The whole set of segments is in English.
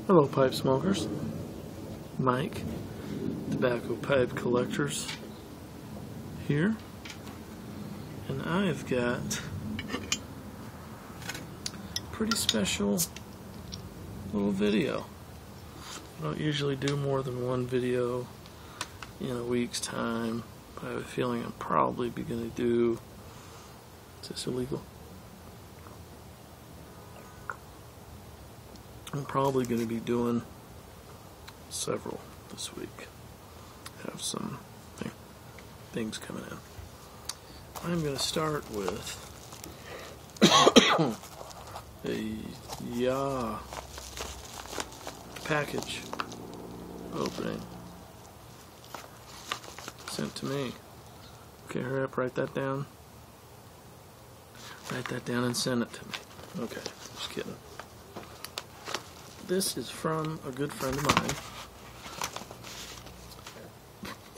Hello, pipe smokers. Mike, tobacco pipe collectors here, and I've got a pretty special little video. I don't usually do more than one video in a week's time, but I have a feeling I'm probably going to do. Is this illegal? I'm probably going to be doing several this week. Have some things coming in. I'm going to start with a package opening sent to me. Okay, hurry up, write that down. Write that down and send it to me. Okay, just kidding. This is from a good friend of mine,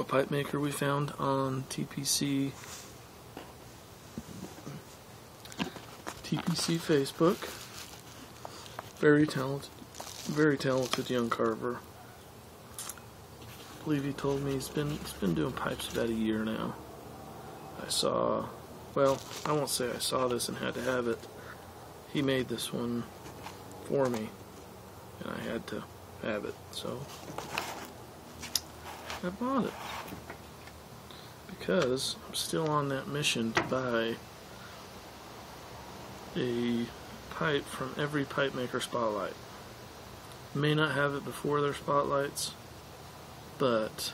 a pipe maker we found on TPC Facebook. Very talented young carver. I believe he told me he's been doing pipes about a year now. I won't say I saw this and had to have it. He made this one for me, and I had to have it, so I bought it because I'm still on that mission to buy a pipe from every pipe maker spotlight. May not have it before their spotlights, but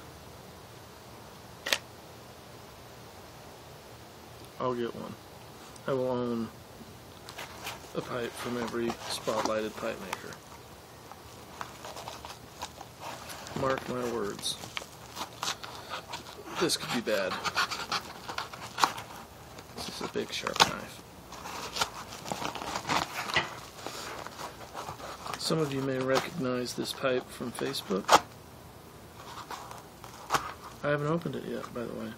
I'll get one. I will own a pipe from every spotlighted pipe maker. Mark my words. This could be bad. This is a big sharp knife. Some of you may recognize this pipe from Facebook. I haven't opened it yet, by the way.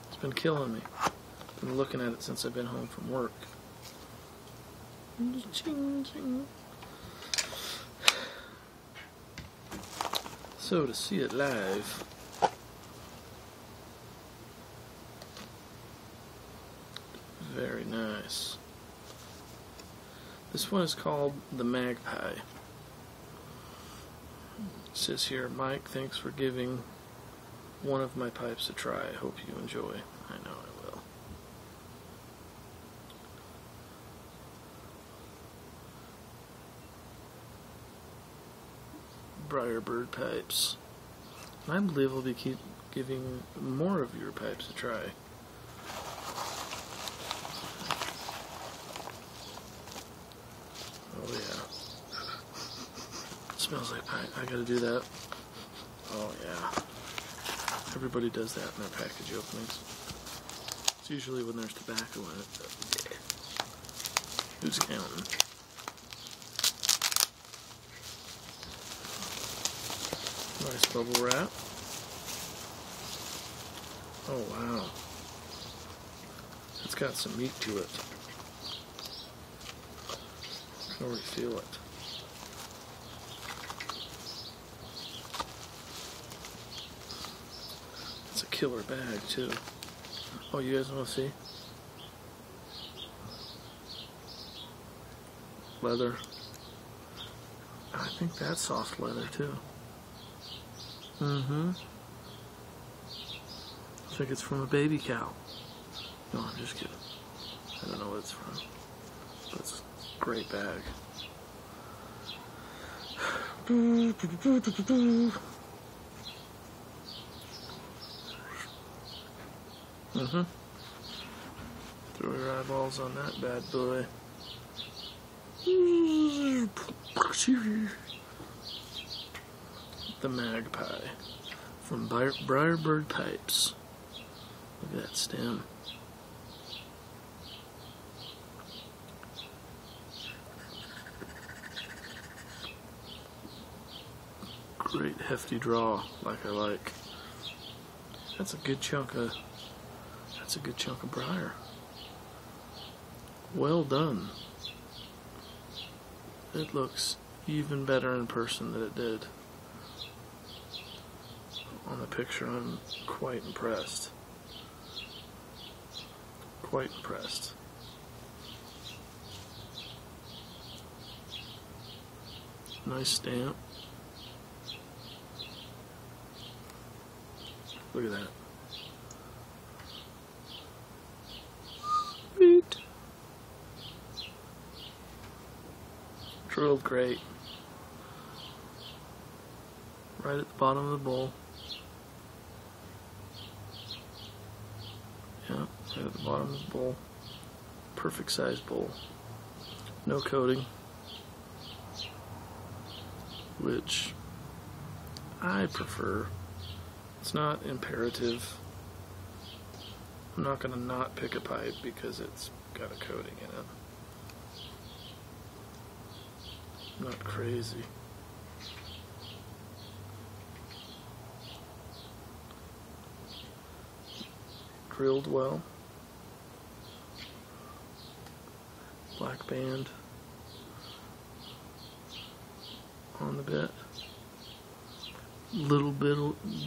It's been killing me. I've been looking at it since I've been home from work. Ching, ching. So to see it live, very nice. This one is called the Magpie. It says here, Mike, thanks for giving one of my pipes a try. I hope you enjoy. I know I will. Briar Bird Pipes. I believe we'll be giving more of your pipes a try. Oh yeah. It smells like pipe. I gotta do that. Oh yeah. Everybody does that in their package openings. It's usually when there's tobacco in it, but yeah. Who's counting? Nice bubble wrap. Oh wow. It's got some meat to it. I can already feel it. It's a killer bag too. Oh, you guys want to see? Leather. I think that's soft leather too. I think it's from a baby cow. No, I'm just kidding. I don't know what it's from. But it's a great bag. Throw your eyeballs on that bad boy. The Magpie from Briar Bird Pipes. Look at that stem. Great hefty draw, like I like. That's a good chunk of briar. Well done. It looks even better in person than it did on the picture. I'm quite impressed. Quite impressed. Nice stamp. Look at that. Sweet. Drilled great. Right at the bottom of the bowl. Yeah, right at the bottom of the bowl. Perfect size bowl. No coating, which I prefer. It's not imperative. I'm not going to not pick a pipe because it's got a coating in it. I'm not crazy. Drilled well. Black band on the bit. Little bit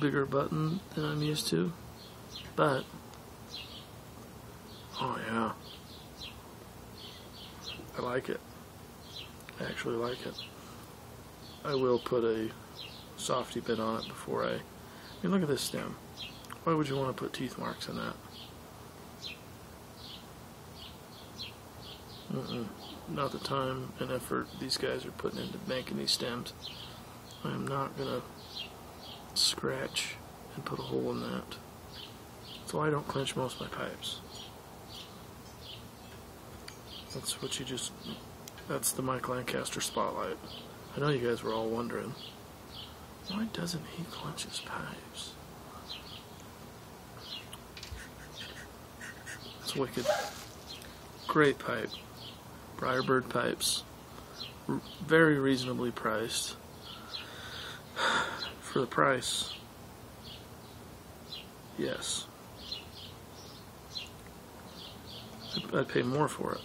bigger button than I'm used to, but oh yeah, I like it. I actually like it. I will put a softy bit on it before I mean, look at this stem. Why would you want to put teeth marks in that? Not the time and effort these guys are putting into making these stems. I am not gonna scratch and put a hole in that. That's why I don't clench most of my pipes. That's what you just, that's the Mike Lancaster spotlight. I know you guys were all wondering, why doesn't he clench his pipes? It's wicked. Great pipe. Briar Bird Pipes. Very reasonably priced. For the price, yes. I'd pay more for it,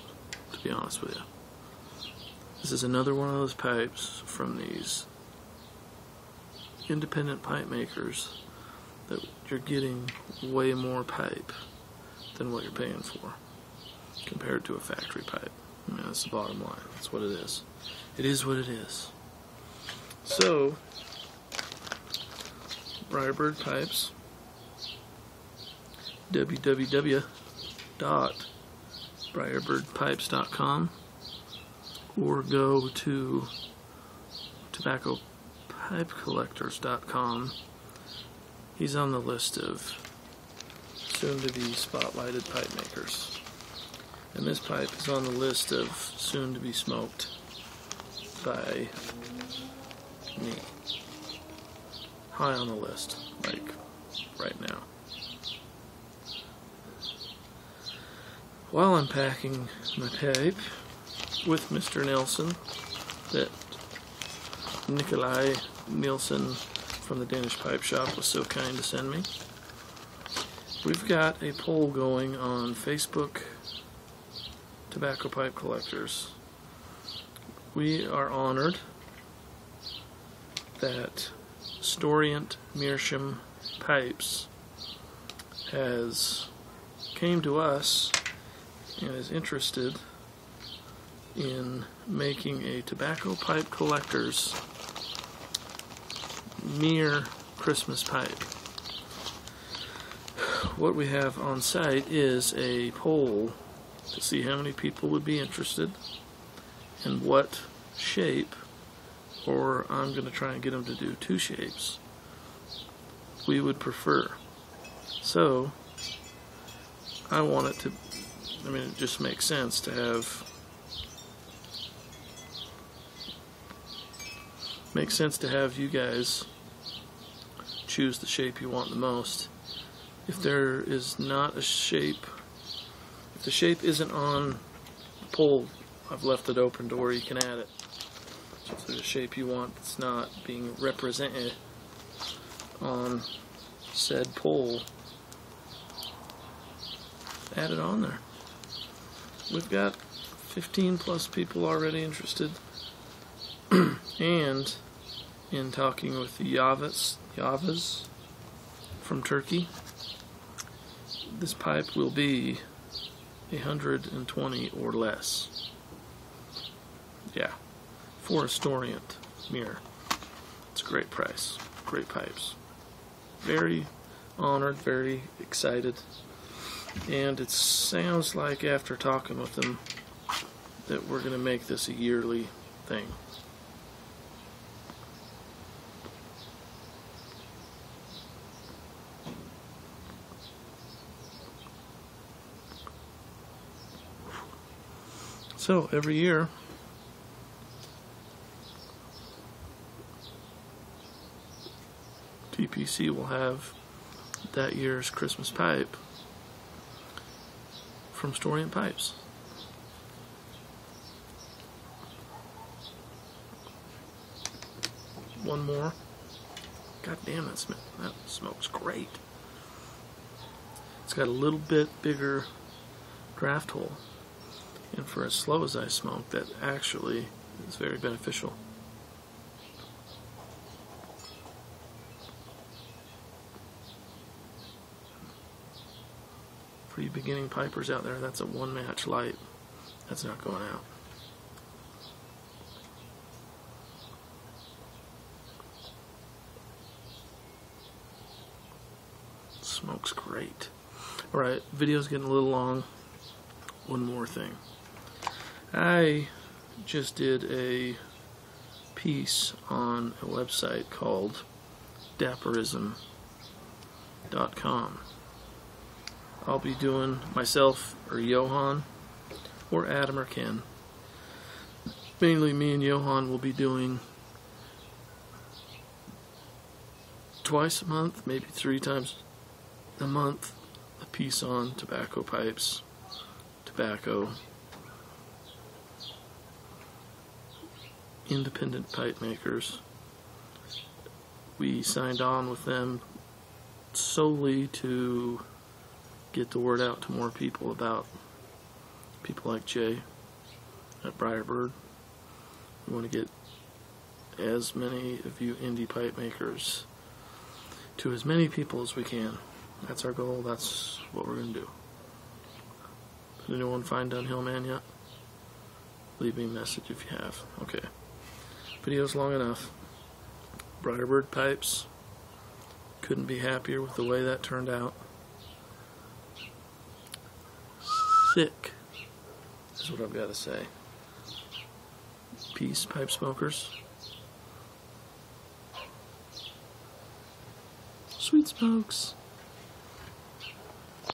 to be honest with you. This is another one of those pipes from these independent pipe makers that you're getting way more pipe than what you're paying for compared to a factory pipe. I mean, that's the bottom line. That's what it is. It is what it is. So, Briar Bird Pipes, www.briarbirdpipes.com, or go to tobaccopipcollectors.com. He's on the list of soon-to-be spotlighted pipe makers. And this pipe is on the list of soon-to-be smoked by me. High on the list, like right now. While I'm packing my pipe with Mr. Nelson, that Nikolai Nielsen from the Danish Pipe Shop was so kind to send me, we've got a poll going on Facebook Tobacco Pipe Collectors. We are honored that Storient Meerschaum Pipes came to us and is interested in making a Tobacco Pipe Collectors Meer Christmas pipe. What we have on site is a poll to see how many people would be interested and what shape, or I'm going to try and get them to do 2 shapes, we would prefer. So, I want it to, I mean, it just makes sense to have, you guys choose the shape you want the most. If there is not a shape, if the shape isn't on the poll, I've left it open to where you can add it. So if there's a shape you want that's not being represented on said poll, add it on there. We've got 15 plus people already interested, And in talking with the Yavas from Turkey, this pipe will be 120 or less. Yeah, for a Storient mirror. It's a great price. Great pipes. Very honored, very excited. And it sounds like after talking with them that we're going to make this a yearly thing. So every year TPC will have that year's Christmas pipe from Storient Pipes. One more. God damn, that smoke's great. It's got a little bit bigger draft hole. And for as slow as I smoke, that actually is very beneficial. For you beginning pipers out there, that's a one-match light. That's not going out. Smoke's great. Alright, video's getting a little long. One more thing. I just did a piece on a website called dapperism.com. I'll be doing, myself or Johan or Adam or Ken, mainly me and Johan will be doing twice a month, maybe 3 times a month, a piece on tobacco pipes, tobacco, independent pipe makers. We signed on with them solely to get the word out to more people about people like Jay at Briar Bird. We want to get as many of you indie pipe makers to as many people as we can. That's our goal. That's what we're going to do. Did anyone find Dunhill Man yet? Leave me a message if you have. Okay. Video's long enough. Briar Bird Pipes. Couldn't be happier with the way that turned out. Sick is what I've got to say. Peace, pipe smokers. Sweet smokes.